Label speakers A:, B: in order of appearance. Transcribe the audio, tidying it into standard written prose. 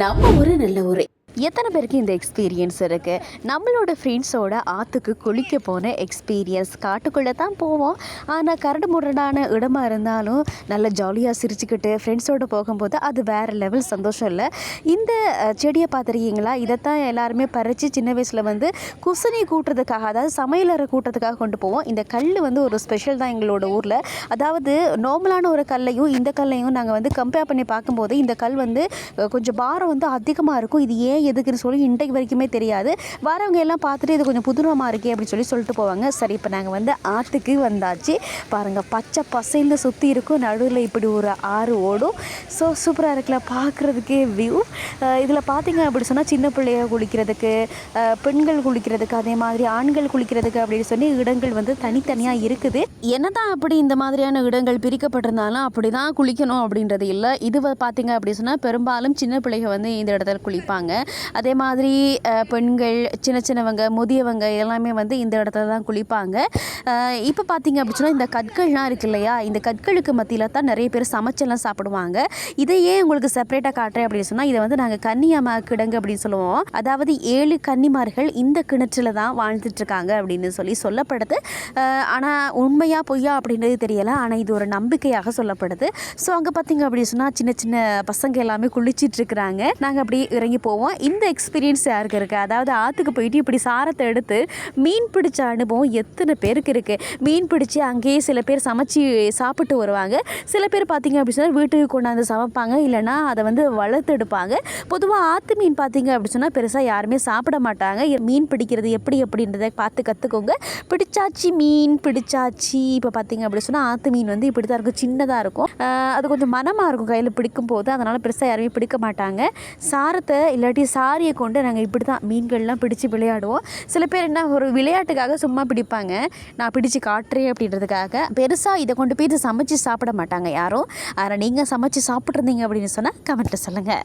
A: நம்ம ஊரு நல்ல ஊரு.
B: எத்தனை பேருக்கு இந்த எக்ஸ்பீரியன்ஸ் இருக்குது? நம்மளோட ஃப்ரெண்ட்ஸோட ஆற்றுக்கு குளிக்க போன எக்ஸ்பீரியன்ஸ். காட்டுக்குள்ளே தான் போவோம், ஆனால் கரடு முரடான இடமா இருந்தாலும் நல்ல ஜாலியாக சிரிச்சுக்கிட்டு ஃப்ரெண்ட்ஸோடு போகும்போது அது வேறு லெவல் சந்தோஷம் இல்லை. இந்த செடியை பார்த்துருக்கீங்களா? இதைத்தான் எல்லாருமே பறித்து சின்ன வயசில் வந்து குசினி கூட்டுறதுக்காக, அதாவது சமையலறை கூட்டுறதுக்காக கொண்டு போவோம். இந்த கல் வந்து ஒரு ஸ்பெஷல் தான் எங்களோட ஊரில். அதாவது நார்மலான ஒரு கல்லையும் இந்த கல்லையும் நாங்கள் வந்து கம்பேர் பண்ணி பார்க்கும்போது இந்த கல் வந்து கொஞ்சம் பாரம் வந்து அதிகமாக இருக்கும். இது ஏன் எதுக்குன்னு சொல்லி இன்றைக்கு வரைக்குமே தெரியாது. வரவங்க எல்லாம் பார்த்துட்டு இது கொஞ்சம் புதுரமாக இருக்கே அப்படின்னு சொல்லிட்டு போவாங்க. சரி, இப்போ நாங்கள் வந்து ஆற்றுக்கு வந்தாச்சு. பாருங்கள், பச்சை பசையில் சுற்றி இருக்கும், நடுவில் இப்படி ஒரு ஆறு ஓடும். ஸோ சூப்பராக இருக்குல்ல பார்க்குறதுக்கே வியூ. இதில் பார்த்தீங்க அப்படி சொன்னால் சின்ன பிள்ளைய குளிக்கிறதுக்கு, பெண்கள் குளிக்கிறதுக்கு, அதே மாதிரி ஆண்கள் குளிக்கிறதுக்கு அப்படின்னு சொல்லி இடங்கள் வந்து தனித்தனியாக இருக்குது. என்னதான் அப்படி இந்த மாதிரியான இடங்கள் பிரிக்கப்பட்டிருந்தாலும் அப்படி தான் குளிக்கணும் அப்படின்றது இல்லை. இது பார்த்தீங்க அப்படி சொன்னால் பெரும்பாலும் சின்ன பிள்ளைகள் வந்து இந்த இடத்துல குளிப்பாங்க. அதே மாதிரி பெண்கள், சின்னவங்க, முதியவங்க எல்லாமே வந்து இந்த இடத்துல தான் குளிப்பாங்க. இப்போ பார்த்தீங்க அப்படி சொன்னால் இந்த கற்கள்லாம் இருக்கு இல்லையா, இந்த கற்களுக்கு மத்தியில் தான் நிறைய பேர் சமைச்செல்லாம் சாப்பிடுவாங்க. இதையே உங்களுக்கு செப்பரேட்டாக காட்டுறேன் அப்படின்னு சொன்னால், இதை வந்து நாங்கள் கன்னியம்மா கிடங்கு அப்படின்னு சொல்லுவோம். அதாவது 7 கன்னிமார்கள் இந்த கிணற்றில் தான் வாழ்ந்துட்டுருக்காங்க அப்படின்னு சொல்லப்படுது. ஆனால் உண்மையா பொய்யா அப்படின்றது தெரியலை, ஆனால் இது ஒரு நம்பிக்கையாக சொல்லப்படுது. ஸோ அங்கே பார்த்தீங்க அப்படின்னு சொன்னால் சின்ன பசங்க எல்லாமே குளிச்சிட்டு இருக்கிறாங்க. நாங்கள் அப்படி இறங்கி போவோம். இந்த எக்ஸ்பீரியன்ஸ் யாருக்கு இருக்குது? அதாவது ஆற்றுக்கு போயிட்டு இப்படி சாரத்தை எடுத்து மீன் பிடிச்ச அனுபவம் எத்தனை பேருக்கு இருக்குது? மீன் பிடிச்சி அங்கேயே சில பேர் சமைச்சி சாப்பிட்டு வருவாங்க. சில பேர் பார்த்திங்க அப்படி சொன்னால் வீட்டுக்கு கொண்டாந்து சமைப்பாங்க, இல்லைனா அதை வந்து வளர்த்து எடுப்பாங்க. பொதுவாக ஆற்று மீன் பார்த்திங்க அப்படி சொன்னால் பெருசாக யாருமே சாப்பிட மாட்டாங்க. மீன் பிடிக்கிறது எப்படின்றதை பார்த்து கற்றுக்கோங்க. பிடிச்சாச்சு, மீன் பிடிச்சாச்சு. இப்போ பார்த்திங்க அப்படி சொன்னால் ஆற்று மீன் வந்து இப்படி தான் இருக்கும், சின்னதாக இருக்கும். அது கொஞ்சம் மனமாக இருக்கும் கையில் பிடிக்கும் போது, அதனால் பெருசாக யாருமே பிடிக்க மாட்டாங்க. சாரத்தை இல்லாட்டி சாரியை கொண்டு நாங்கள் இப்படி தான் மீன்கள்லாம் பிடிச்சி விளையாடுவோம். சில பேர் என்ன ஒரு விளையாட்டுக்காக சும்மா பிடிப்பாங்க, நான் பிடிச்சி காட்டுறேன் அப்படின்றதுக்காக. பெருசாக இதை கொண்டு போய் சமைச்சு சாப்பிட மாட்டாங்க யாரும். ஆனால் நீங்கள் சமைச்சு சாப்பிட்ருந்தீங்க அப்படின்னு சொன்னால் கமெண்ட்டில் சொல்லுங்கள்.